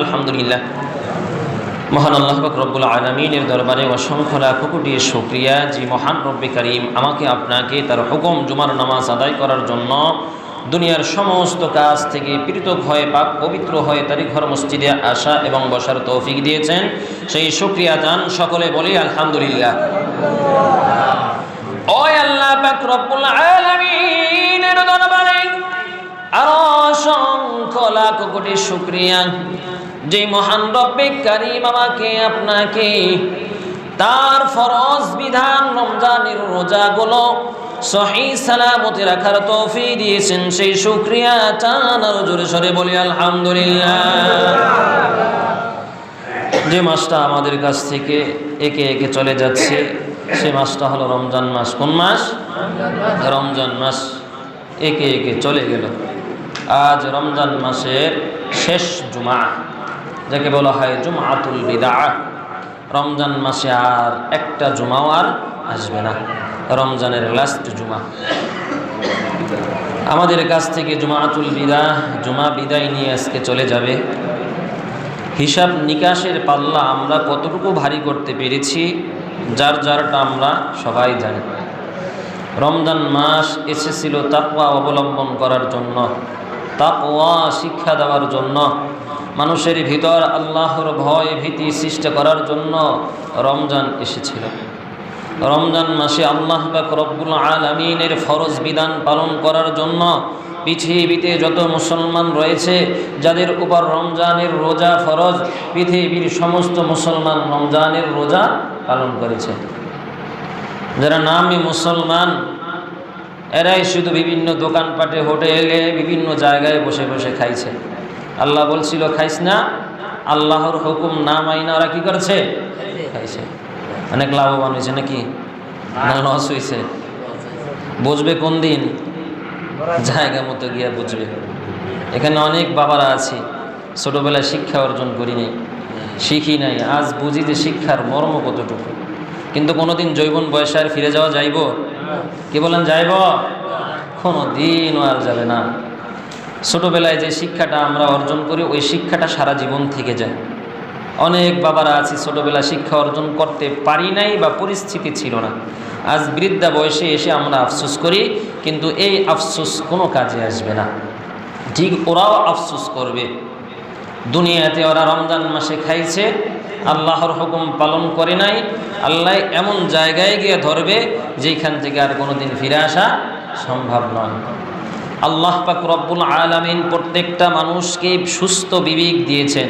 আলহামদুলিল্লাহ, মহান আল্লাহ পাক রব্বুল আলামিনের দরবারে অসংখ্য লাখ কোটি শুকরিয়া যে মহান রব্বে কারীম আমাকে আপনাকে তার হুকুম জুমার নামাজ আদায় করার জন্য দুনিয়ার সমস্ত কাজ থেকে পৃথক হয়ে পাক পবিত্র হয়ে তারই ঘর মসজিদে আসা এবং বসার তৌফিক দিয়েছেন। সেই শুকরিয়া দান সকলে বলি আলহামদুলিল্লাহ। ও আল্লাহ পাক রব্বুল আলামিনের দরবারে আরো অসংখ্য লাখ কোটি শুকরিয়া যে মহান রব্বে কারীম আমাকে আপনাকে তার ফরজ বিধান রমজানের রোজাগুলো সহিহ সালামতে রাখার তৌফিক দিয়েছেন। সেই শুকরিয়া চান আরো জোরে সরে বলি আলহামদুলিল্লাহ। যে মাসটা আমাদের কাছ থেকে একে একে চলে যাচ্ছে সে মাসটা হলো রমজান মাস। কোন মাস? রমজান মাস একে একে চলে গেল। আজ রমজান মাসের শেষ জুমা, যাকে বলা হয় জুমআতুল বিদা। রমজান মাসে আর একটা জুমাও আর আসবে না, রমজানের লাস্ট জুমা। আমাদের কাছ থেকে জুমআতুল বিদা, জুমা বিদায় নিয়ে আজকে চলে যাবে। হিসাব নিকাশের পাল্লা আমরা কতটুকু ভারী করতে পেরেছি যার যারটা আমরা সবাই জানি। রমজান মাস এসেছিল তাকওয়া অবলম্বন করার জন্য, তাকওয়া শিক্ষা দেওয়ার জন্য, মানুষের ভিতর আল্লাহর ভয় ভীতি সৃষ্টি করার জন্য রমজান এসেছিল। রমজান মাসে আল্লাহ পাক রব্বুল আলামিনের ফরজ বিধান পালন করার জন্য পৃথিবীতে যত মুসলমান রয়েছে যাদের উপর রমজানের রোজা ফরজ, পৃথিবীর সমস্ত মুসলমান রমজানের রোজা পালন করেছে। যারা নামী মুসলমান এরাই শুধু বিভিন্ন দোকানপাটে, হোটেলে, বিভিন্ন জায়গায় বসে বসে খাইছে। আল্লাহ বলছিল খাইস না, আল্লাহর হুকুম না মাইনা ওরা কি করছে? খাইছে। অনেক লাভবান হয়েছে নাকি না লস হয়েছে? বুঝবে কোন দিন? জায়গা মতো গিয়া বুঝবে। এখানে অনেক বাবারা আছি ছোটবেলায় শিক্ষা অর্জন করিনি, শিখি নাই, আজ বুঝি যে শিক্ষার মর্ম কতটুকু। কিন্তু কোনোদিন যৌবন বয়সে আর ফিরে যাওয়া যাইব? কি বলেন, যাইব? কোনো দিনও আর যাবে না। ছোটবেলায় যে শিক্ষাটা আমরা অর্জন করি ওই শিক্ষাটা সারা জীবন থেকে যায়। অনেক বাবারা আছি ছোটবেলায় শিক্ষা অর্জন করতে পারি নাই বা পরিস্থিতি ছিল না, আজ বৃদ্ধা বয়সে এসে আমরা আফসোস করি, কিন্তু এই আফসোস কোনো কাজে আসবে না। ঠিক ওরাও আফসোস করবে। দুনিয়াতে ওরা রমজান মাসে খাইছে, আল্লাহর হুকুম পালন করে নাই, আল্লাহ এমন জায়গায় গিয়ে ধরবে যেখান থেকে আর কোনোদিন ফিরে আসা সম্ভব নয়। আল্লাহ পাক রব্বুল আলামিন প্রত্যেকটা মানুষকে সুস্থ বিবেক দিয়েছেন।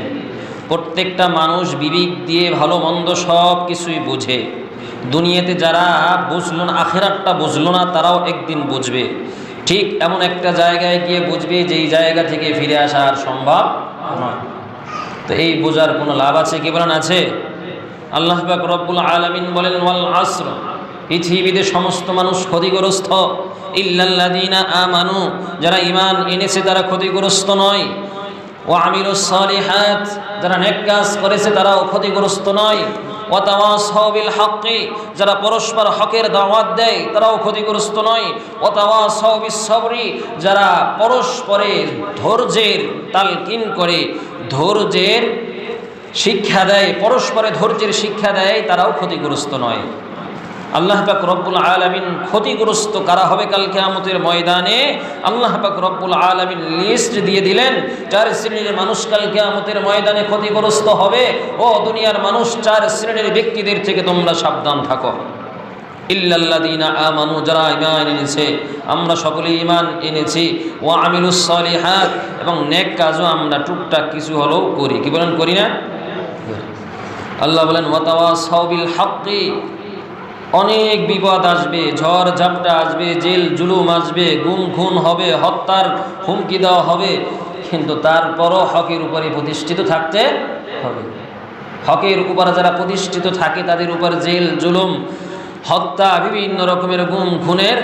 প্রত্যেকটা মানুষ বিবেক দিয়ে ভালো মন্দ সব কিছুই বুঝে। দুনিয়াতে যারা বুঝলো না, আখিরাতটা বুঝলো না, তারাও একদিন বুঝবে। ঠিক এমন একটা জায়গায় গিয়ে বুঝবে যেই জায়গা থেকে ফিরে আসা আর সম্ভব নয়। তো এই বোঝার কোনো লাভ আছে? কি বলেন আছে? আল্লাহ পাক রব্বুল আলামিন বলেন ওয়াল আসর, পৃথিবীতে সমস্ত মানুষ ক্ষতিগ্রস্ত, ইল্লাল্লাযীনা আমানু, যারা ঈমান এনেছে তারা ক্ষতিগ্রস্ত নয়, ওয়া আমিলুস সালিহাত, যারা নেক কাজ করেছে তারাও ক্ষতিগ্রস্ত নয়, ওয়া তাওয়াসাউ বিল হক্কি, যারা পরস্পর হকের দাওয়াত দেয় তারাও ক্ষতিগ্রস্ত নয়, ওয়া তাওয়াসাউ বিস সবরি, যারা পরস্পরের ধৈর্যের তালকিন করে, ধৈর্যের শিক্ষা দেয়, পরস্পরে ধৈর্যের শিক্ষা দেয়, তারাও ক্ষতিগ্রস্ত নয়। আল্লাহ পাক রব্বুল আলামিন ক্ষতিগ্রস্ত কারা হবে কাল কিয়ামতের ময়দানে? আল্লাহ পাক রব্বুল আলামিন লিস্ট দিয়ে দিলেন, 4 শ্রেণীর মানুষ কাল কিয়ামতের ময়দানে ক্ষতিগ্রস্ত হবে। ও দুনিয়ার মানুষ, 4 শ্রেণীর ব্যক্তিদের থেকে তোমরা সাবধান থাকো। ইল্লাল্লাযীনা আমানু, যারা ঈমান এনেছে, আমরা সকলেই ঈমান এনেছি, ওয়া আমিলুস সালিহাত, এবং নেক কাজও আমরা টুকটাক কিছু হলেও করি। কি বলেন, করি না? আল্লাহ বলেন ওয়া তাওয়াসাউ বিল হক্কি, অনেক বিপদ আসবে, ঝড় ঝাপটা আসবে, জেল জুলুম আসবে, গুম খুন হবে, হত্যার হুমকি দেওয়া হবে, কিন্তু তারপরও হকের উপরে প্রতিষ্ঠিত থাকতে হবে। হকের উপর যারা প্রতিষ্ঠিত থাকে তাদের উপর জেল জুলুম, হত্যা, বিভিন্ন রকমের গুম খুনের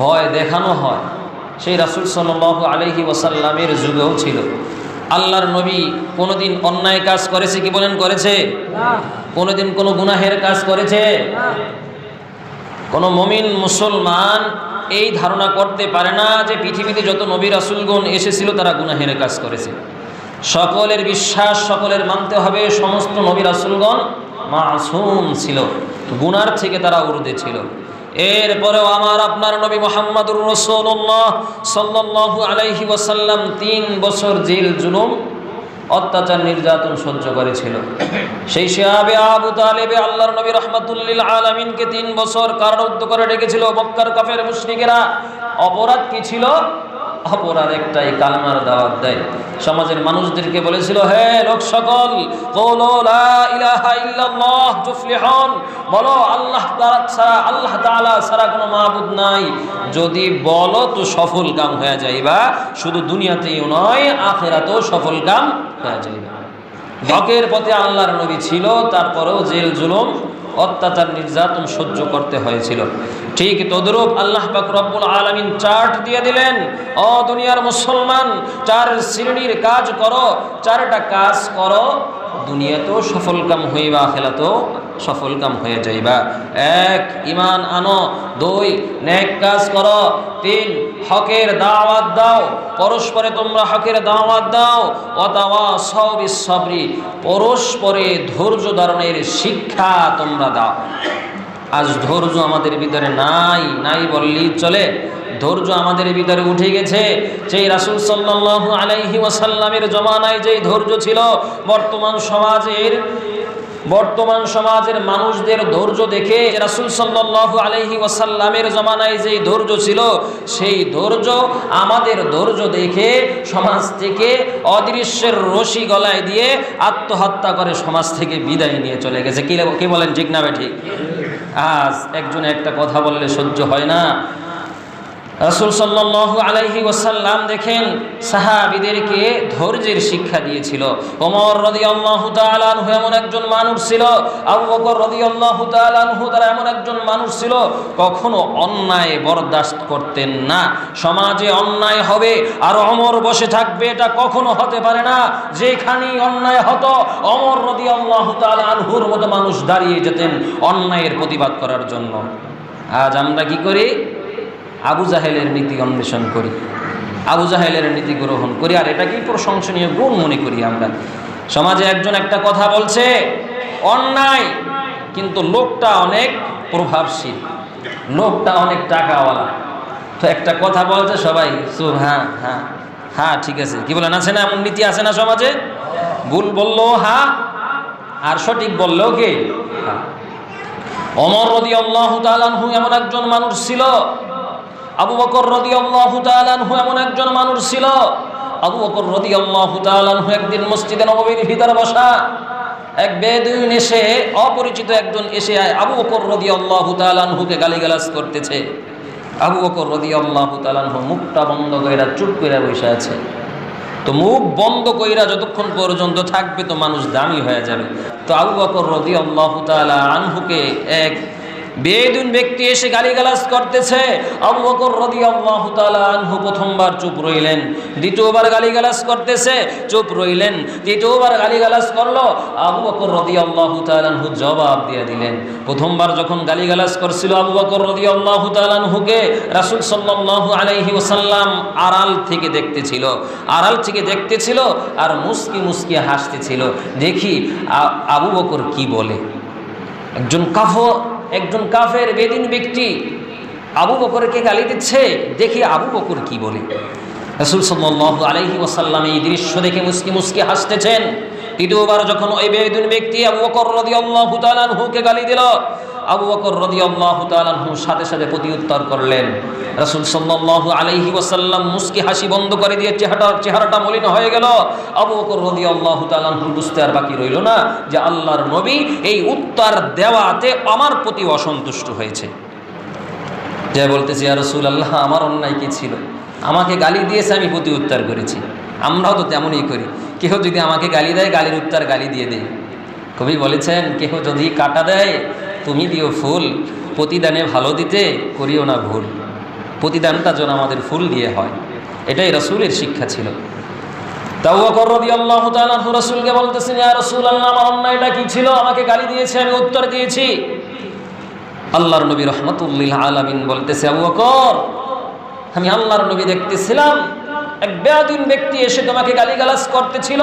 ভয় দেখানো হয়। সেই রাসূল সাল্লাল্লাহু আলাইহি ওয়াসাল্লামের যুগেও ছিল। আল্লাহর নবী কোনোদিন অন্যায় কাজ করেছে? কি বলেন, করেছে? কোনোদিন কোনো গুনাহের কাজ করেছে? কোনো মুমিন মুসলমান এই ধারণা করতে পারে না যে পৃথিবীতে যত নবী রাসূলগণ এসেছিল তারা গুনাহের কাজ করেছে। সকলের বিশ্বাস, সকলের মানতে হবে সমস্ত নবী রাসূলগণ মাসুম ছিল, গুনার থেকে তারা ঊর্ধ্বে ছিল। এরপরেও আমার আপনার নবী মুহাম্মদুর রাসূলুল্লাহ সাল্লাল্লাহু আলাইহি ওয়াসাল্লাম 3 বছর জেল জুলুম অত্যাচার নির্যাতন সহ্য করেছিল। সেই সাহাবে আবু তালেব আল্লাহর নবী রাহমাতুল লিল আলামিনকে 3 বছর কারারুদ্ধ করে রেখেছিল মক্কার কাফের মুশরিকেরা। অপরাধ কি ছিল? অপরাধ একটাই, কালেমার দাওয়াত দেয়। সমাজের মানুষদেরকে বলেছিল, হে লোক সকল, কুলু লা ইলাহা ইল্লাল্লাহ তুফলিহুন, বলো আল্লাহ তাআলা ছাড়া কোনো মাবুদ নাই। যদি বলো তো সফল কাম হয়ে যাইবা, শুধু দুনিয়াতেই নয় আখিরাতেও সফল কাম হয়ে যাইবা। হকের পথে আল্লাহর নবী ছিল, তারপরেও জেল জুলুম অত্যাচার নির্যাতন সহ্য করতে হয়েছিল। ঠিক তদ্রূপ আল্লাহ পাক রব্বুল আলামিন চার্ট দিয়ে দিলেন, ও দুনিয়ার মুসলমান, 4 শ্রেণীর কাজ করো, 4টা কাজ করো, দুনিয়াতেও সফল কাম হইবা, আখিরাতেও সফল কাম হয়ে যাইবা। 1 ঈমান আনো, 2 নেক কাজ করো, 3 হকের দাওয়াত দাও, পরস্পরে তোমরা হকের দাওয়াত দাও, ওয়াতাওয়াসাউ বিস-সাবরি, পরস্পরে ধৈর্য ধারণের শিক্ষা তোমরা দাও। আজ ধৈর্য আমাদের ভিতরে নাই বললেই চলে। ধৈর্য আমাদের ভিতরে উঠে গেছে। যেই রাসূল সাল্লাল্লাহু আলাইহি ওয়াসাল্লামের জমানায় যেই ধৈর্য ছিল, বর্তমান সমাজের মানুষদের ধৈর্য দেখে রাসূল সাল্লাল্লাহু আলাইহি ওয়াসাল্লামের জমানায় যেই ধৈর্য ছিল, সেই ধৈর্য আমাদের ধৈর্য দেখে সমাজ থেকে অদৃশ্যের রশি গলায় দিয়ে আত্মহত্যা করে সমাজ থেকে বিদায় নিয়ে চলে গেছে। কি বলেন, ঠিক না ঠিক? আজ একজনে একটা কথা বললে সহ্য হয় না। রাসূল সাল্লাল্লাহু আলাইহি ওয়াসাল্লাম দেখেন সাহাবীদেরকে ধৈর্যের শিক্ষা দিয়েছিল। ওমর রাদিয়াল্লাহু তাআলা আনহু এমন একজন মানুষ ছিল, আবু বকর রাদিয়াল্লাহু তাআলা আনহু তারা এমন একজন মানুষ ছিল, কখনো অন্যায় বরদাস্ত করতেন না। সমাজে অন্যায় হবে আর ওমর বসে থাকবে, এটা কখনো হতে পারে না। যেখানেই অন্যায় হতো ওমর রাদিয়াল্লাহু তাআলা আনহুর মতো মানুষ দাঁড়িয়ে যেতেন অন্যায়ের প্রতিবাদ করার জন্য। আজ আমরা কি করি? আবু জাহেলের নীতি অন্বেষণ করি, আবু জাহেলের নীতি গ্রহণ করি, আর এটাকেই প্রশংসনীয় গুণ মনে করি আমরা। সমাজে একজন একটা কথা বলছে অন্যায়, কিন্তু লোকটা অনেক প্রভাবশীল, লোকটা অনেক টাকাওয়ালা, তো একটা কথা বলছে সবাই চুপ, হ্যাঁ হ্যাঁ হ্যাঁ ঠিক আছে। কি বলেন, আছে না এমন নীতি? আছে না সমাজে? ভুল বললেও হ্যাঁ, আর সঠিক বললেও কি হ্যাঁ। ওমর রাদিয়াল্লাহু তাআলা আনহু এমন একজন মানুষ ছিল, আবু বকর রাদিয়াল্লাহু তাআলা আনহু এমন একজন মানুষ ছিল। আবু বকর রাদিয়াল্লাহু তাআলা আনহু একদিন মসজিদে নববীর ভিতরে বসা, এক বেদুইন এসে, অপরিচিত একজন এসে আবু বকর রাদিয়াল্লাহু তাআলা আনহুকে গালিগালাজ করতেছে। আবু বকর রাদিয়াল্লাহু তাআলা আনহু মুখটা বন্ধ কইরা চুপ কইরা বসে আছে। তো মুখ বন্ধ কইরা যতক্ষণ পর্যন্ত থাকবে তো মানুষ দামি হয়ে যাবে। তো আবু বকর রাদিয়াল্লাহু তাআলা আনহুকে এক বেদুইন ব্যক্তি এসে গালিগালাজ করতেছে। আবু বকর রাদিয়াল্লাহু তাআলা আনহু প্রথমবার চুপ রইলেন, দ্বিতীয়বার গালিগালাজ করতেছে, চুপ রইলেন, তৃতীয়বার গালিগালাজ করলো, আবু বকর রাদিয়াল্লাহু তাআলা আনহু জবাব দিয়ে দিলেন। প্রথমবার যখন গালিগালাজ করছিল আবু বকর রাদিয়াল্লাহু তাআলা আনহুকে, রাসূল সাল্লাল্লাহু আলাইহি ওয়াসাল্লাম আড়াল থেকে দেখতেছিল আর মুস্কি মুস্কি হাসতেছিল। দেখি আবু বকর কি বলে। একজন কাফের বেদিন ব্যক্তি আবু বকরকে গালি দিচ্ছে, দেখি আবু বকর কি বলে। রাসূল সাল্লাল্লাহু আলাইহি ওয়াসাল্লাম এই দৃশ্য দেখে মুস্কি মুস্কি হাসতেছেন। তৃতীয়বার যখন ওই বেদিন ব্যক্তি আবু বকর রাদিয়াল্লাহু তাআলা আনহুকে গালি দিল, আবু বকর রাদিয়াল্লাহু তাআলা আনহু সাথে সাথে প্রতিউত্তর করলেন। রাসূল সাল্লাল্লাহু আলাইহি ওয়াসাল্লাম মুস্কি হাসি বন্ধ করে দিয়ে চেহারাটা মলিন হয়ে গেল। আবু বকর রাদিয়াল্লাহু তাআলা আনহু বুঝতে আর বাকি রইল না যে আল্লাহর নবী এই উত্তর দেওয়াতে আমার প্রতি অসন্তুষ্ট হয়েছে। যে বলতেছে, ইয়া রাসূলুল্লাহ, আমার অন্যায় কি ছিল? আমাকে গালি দিয়েছে, আমি প্রতি উত্তর করেছি। আমরাও তো তেমনই করি। কেহ যদি আমাকে গালি দেয়, গালির উত্তর গালি দিয়ে দেয়। কবি বলেছেন, কেহ যদি কাটা দেয় তুমি দিও ফুল, প্রতিদানে ভালো দিতে করিও না ভুল। প্রতিদানটা যেন আমাদের ফুল দিয়ে হয়, এটাই রাসূলের শিক্ষা ছিল। আবু বকর রাদিয়াল্লাহু তাআলা আনহু রাসূলকে বলতেছেন, ইয়া রাসূলুল্লাহ, আমার অন্যায়টা কি ছিল? আমাকে গালি দিয়েছে, আমি উত্তর দিয়েছি। আল্লাহর নবী রাহমাতুল লিল আলামিন বলতেছে, আবু বকর, আমি আল্লাহর নবী দেখতেছিলাম এক বেয়াদীন ব্যক্তি এসে তোমাকে গালিগালাজ করতেছিল,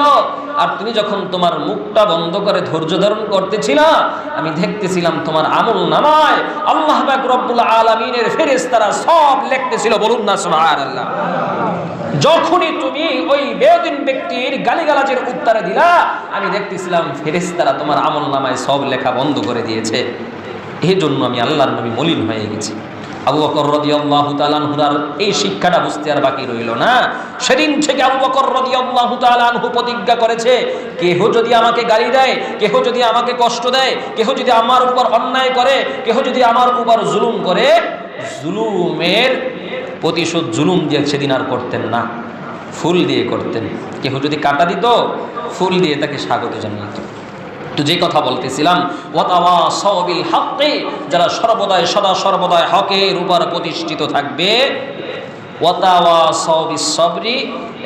আর তুমি যখন তোমার মুখটা বন্ধ করে ধৈর্য ধারণ করতেছিল, আমি দেখতেছিলাম তোমার আমল নামায় আল্লাহ পাক রব্বুল আলামিনের ফেরেশতারা সব লিখতেছিল। বলুন না সুবহানাল্লাহ। যখনই তুমি ওই বেয়াদীন ব্যক্তির গালিগালাজের উত্তর দিলা, আমি দেখতেছিলাম ফেরেশতারা তোমার আমল নামায় সব লেখা বন্ধ করে দিয়েছে। এই জন্য আমি আল্লাহর নবী মলিন হয়ে গেছি। আবু বকর রাদিয়াল্লাহু তাআলা আনহুর এই শিক্ষাটা বুঝতে আর বাকি রইল না। সেদিন থেকে আবু বকর রাদিয়াল্লাহু তাআলা আনহু প্রতিজ্ঞা করেছে, কেহ যদি আমাকে গালি দেয়, কেহ যদি আমাকে কষ্ট দেয়, কেহ যদি আমার উপর অন্যায় করে, কেহ যদি আমার উপর জুলুম করে, জুলুমের প্রতিশোধ জুলুম দিয়ে সেদিন আর করতেন না, ফুল দিয়ে করতেন। কেহ যদি কাটা দিত, ফুল দিয়ে তাকে স্বাগত জানাতো। তো যে কথা বলতেছিলাম, ওয়াতাওয়াসাউ বিল হাক্কি, যারা সর্বদাই সদা সর্বদাই হকের উপর প্রতিষ্ঠিত থাকবে, ওয়াতাওয়াসাউ বিস সবরি,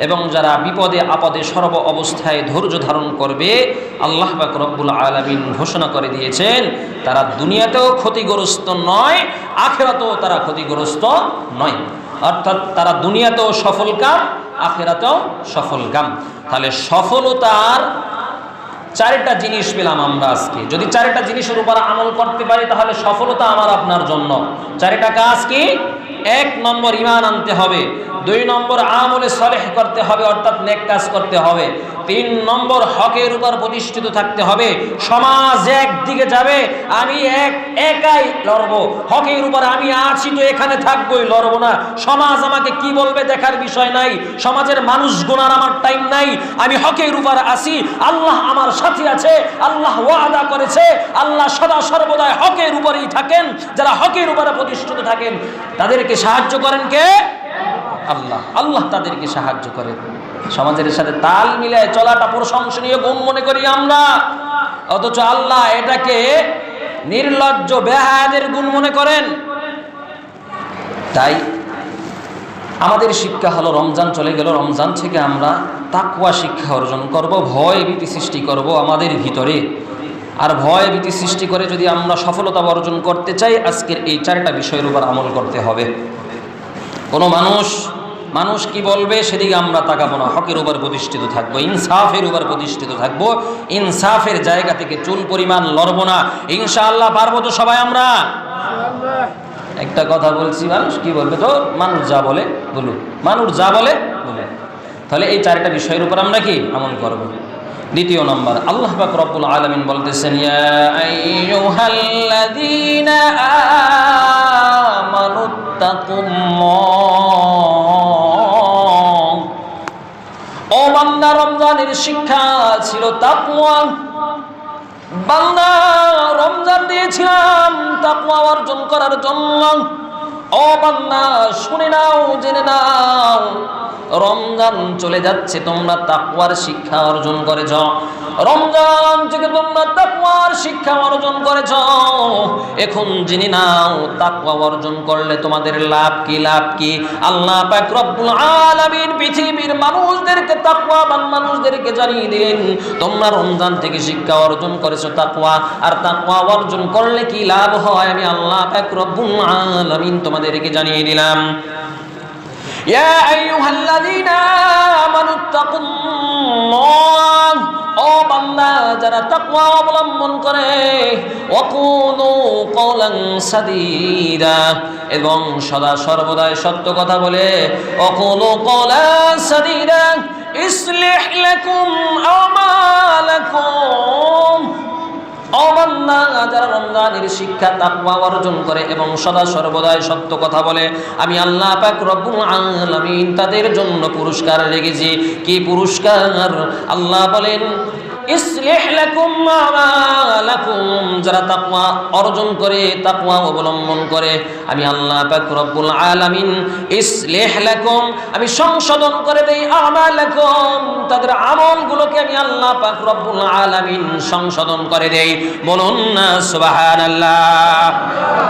এবং যারা বিপদে আপদে সর্ব অবস্থায় ধৈর্য ধারণ করবে, আল্লাহ পাক রব্বুল আলামিন ঘোষণা করে দিয়েছেন তারা দুনিয়াতেও ক্ষতিগ্রস্ত নয়, আখিরাতেও তারা ক্ষতিগ্রস্ত নয়। অর্থাৎ তারা দুনিয়াতেও সফলকাম, আখিরাতেও সফলকাম। তাহলে সফলতার চারটা জিনিস পেলাম আমরা আজকে। যদি চারটা জিনিসের উপর আমল করতে পারি তাহলে সফলতা আমার আপনার জন্য। চারটা কাজ কি? 1 নম্বর ঈমান আনতে হবে, 2 নম্বর আমলে সালেহ করতে হবে, অর্থাৎ নেক কাজ করতে হবে, 3 নম্বর হকের উপর প্রতিষ্ঠিত থাকতে হবে। সমাজ একদিকে যাবে, আমি একাই লড়বো, হকের উপর আমি আছি তো এখানে থাকবোই, লড়বো না। সমাজ আমাকে কি বলবে দেখার বিষয় নাই, সমাজের মানুষ গুনার আমার টাইম নাই, আমি হকের উপর আছি, আল্লাহ আমার সাথে আছে, আল্লাহ ওয়াদা করেছে, আল্লাহ সদা সর্বদাই হকের উপরেই থাকেন। যারা হকের উপরে প্রতিষ্ঠিত থাকেন তাদেরকে সাহায্য করেন কে? আল্লাহ। আল্লাহ তাদেরকে সাহায্য করেন। সমাজের সাথে তাল মিলায় চলাটা প্রশংসনীয় গুণ মনে করি আমরা, অথচ আল্লাহ এটাকে নির্লজ্জ বেহায়াদের গুণ মনে করেন। তাই আমাদের শিক্ষা হলো, রমজান চলে গেল, রমজান থেকে আমরা তাকওয়া শিক্ষা অর্জন করব, ভয় ভীতি সৃষ্টি করব আমাদের ভিতরে। আর ভয় ভীতি সৃষ্টি করে যদি আমরা সফলতা অর্জন করতে চাই, আজকের এই 4টা বিষয়ের উপর আমল করতে হবে। কোনো মানুষ কি বলবে সেদিকে আমরা তাকাবো না, হকের উপর প্রতিষ্ঠিত থাকবো, ইনসাফের উপর প্রতিষ্ঠিত থাকবো, ইনসাফের জায়গা থেকে চুল পরিমাণ লড়বো না। ইনশাআল্লাহ পারবো তো সবাই আমরা? একটা কথা বলছি, মানুষ কি বলবে তো মানুষ যা বলে বলুক, মানুষ যা বলে বলুক। তাহলে এই 4টা বিষয়ের উপর আমরা কি আমল করব। 2 নম্বর, আল্লাহ পাক রব্বুল আলামিন বলতেছেন, ইয়া আইয়ুহাল্লাযীনা আমানুত্তাকুল্লাহ। ও বান্দা, রমজানের শিক্ষা ছিল তাকওয়া। বান্দা, রমজান দিয়েছিলাম তাকওয়া অর্জন করার জন্য। ও বান্দা, শুনে নাও, জেনে নাও, রমজান চলে যাচ্ছে, তোমরা তাকওয়ার শিক্ষা অর্জন করেছ। রমজান থেকে তোমরা তাকওয়ার শিক্ষা অর্জন করেছ। এখন জেনে নাও, তাকওয়া অর্জন করলে তোমাদের লাভ কি? লাভ কি? আল্লাহ পাক রব্বুল আলামিন পৃথিবীর মানুষদেরকে, তাকওয়াবান মানুষদেরকে জানিয়ে দিলেন, তোমরা রমজান থেকে শিক্ষা অর্জন করেছো তাকওয়া, আর তাকওয়া অর্জন করলে কি লাভ হয় আমি আল্লাহ পাক রব্বুল আলামিন তোমাদেরকে জানিয়ে দিলাম। ইয়া আইয়ুহাল্লাযীনা আমানুত্তাকুল্লাহ। ও বান্দা, যারা তাকওয়া অবলম্বন করে, ওয়াকুলু কওলান সাদীদা, এবং সদা সর্বদাই সত্য কথা বলে, ওয়াকুলু কওলান সাদীদা ইসলিহ লাকুম আমালাকুম। ও বান্দা, যারা রমজানের শিক্ষা তাকওয়া অর্জন করে এবং সদা সর্বদাই সত্য কথা বলে, আমি আল্লাহ পাক রব্বুল আলামিন তাদের জন্য পুরস্কার রেখেছি। কি পুরস্কার? আল্লাহ বলেন, ইসলিহ লাকুম আমালাকুম। যারা তাকওয়া অর্জন করে, তাকওয়া অবলম্বন করে, আমি আল্লাহ পাক রব্বুল আলামিন ইসলিহ লাকুম, আমি সংশোধন করে দেই আমালাকুম, তাদের আমলগুলোকে আমি আল্লাহ পাক রব্বুল আলামিন সংশোধন করে দেই। বলুন না সুবহানাল্লাহ।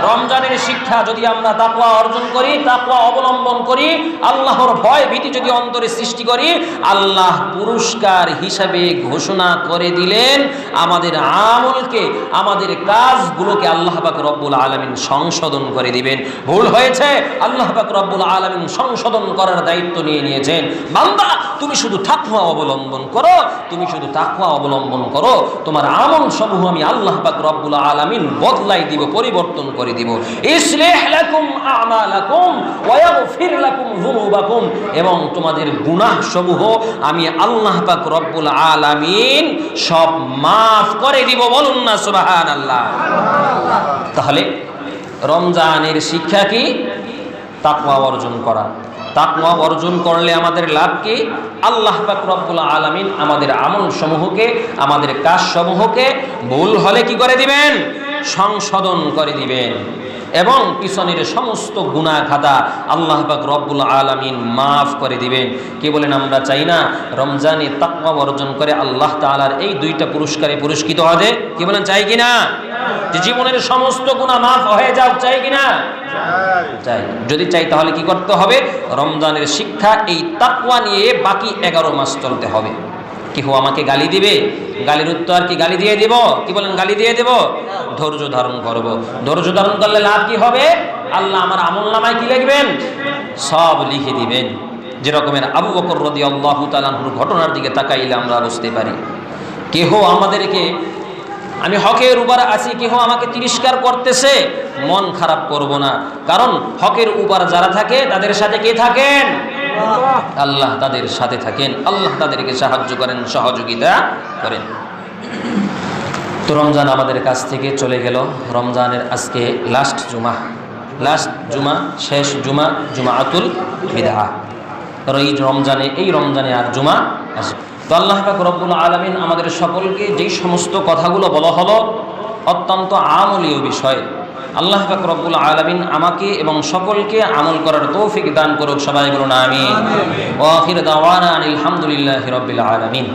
রমজানের শিক্ষা যদি আমরা তাকওয়া অর্জন করি, তাকওয়া অবলম্বন করি, আল্লাহর ভয় ভীতি যদি অন্তরে সৃষ্টি করি, আল্লাহ পুরস্কার হিসাবে ঘোষণা করে দিলেন, আমাদের আমলকে, আমাদের কাজগুলোকে আল্লাহ পাক রব্বুল আলামিন সংশোধন করে দিবেন। ভুল হয়েছে, আল্লাহ পাক রব্বুল আলামিন সংশোধন করার দায়িত্ব নিয়ে নিয়েছেন। বান্দা, তুমি শুধু তাকওয়া অবলম্বন করো, তুমি শুধু তাকওয়া অবলম্বন করো, তোমার আমল সমূহ আমি আল্লাহ পাক রব্বুল আলামিন বদলাই দিব, পরিবর্তন করে দিব। ইসলিহ লাকুম আমালাকুম ওয়া ইয়াগফির লাকুম যুনুবাকুম, এবং তোমাদের গুনাহ সমূহ আমি আল্লাহ পাক রব্বুল আলামিন সব মাফ করে দিব। বলুন না সুবহানাল্লাহ। তাহলে রমজানের শিক্ষা কি? তাকওয়া অর্জন করা। তাকওয়া অর্জন করলে আমাদের লাভ কি? আল্লাহ পাক রব্বুল আলামিন আমাদের আমল সমূহকে, আমাদের কাজ সমূহকে ভুল হলে কি করে দিবেন? সংশোধন করে দিবেন, এবং পিছনের সমস্ত গুনাহ খাতা আল্লাহ পাক রব্বুল আলামিন মাফ করে দিবেন। কি বলেন আমরা চাই না রমজানে তাকওয়া অর্জন করে আল্লাহ তাআলার এই দুইটা পুরস্কারে পুরস্কৃত হবে? কি বলেন, চাই কিনা? যে জীবনের সমস্ত গুনাহ মাফ হয়ে যাও, চাই কিনা? চাই। যদি চাই তাহলে কি করতে হবে? রমজানের শিক্ষা এই তাকওয়া নিয়ে বাকি 11 মাস চলতে হবে। কেউ আমাকে গালি দিবে, গালির উত্তর কি গালি দিয়ে দেব? কি বলেন, গালি দিয়ে দেব? ধৈর্য ধারণ করব। ধৈর্য ধারণ করলে লাভ কি হবে? আল্লাহ আমার আমল নামায় কি লিখবেন? সব লিখে দিবেন। যেরকমের আবু বকর রাদিয়াল্লাহু তাআলা আনহুর ঘটনার দিকে তাকাইলে আমরা বুঝতে পারি, কেহ আমাদেরকে, আমি হকের উপর আছি, কেহ আমাকে তিরস্কার করতেছে, মন খারাপ করব না, কারণ হকের উপর যারা থাকে তাদের সাথে কে থাকেন? আল্লাহ তাদের সাথে থাকেন, আল্লাহ তাদেরকে সাহায্য করেন, সহযোগিতা করেন। তো রমজান আমাদের কাছ থেকে চলে গেল। রমজানের আজকে লাস্ট জুমা, শেষ জুমা, জুমাতুল বিদা। এই রমজানে আর জুমা আসবে। তো আল্লাহ পাক রব্বুল আলামিন আমাদের সকলকে যেই সমস্ত কথাগুলো বলা হলো অত্যন্ত আমলীয় বিষয়, আল্লাহ পাক রব্বুল আলামিন আমাকে এবং সকলকে আমল করার তৌফিক দান করুক। সবাই বলুন আমিন। ওয়া আখির দাওয়ানা আলহামদুলিল্লাহি রাব্বিল আলামিন।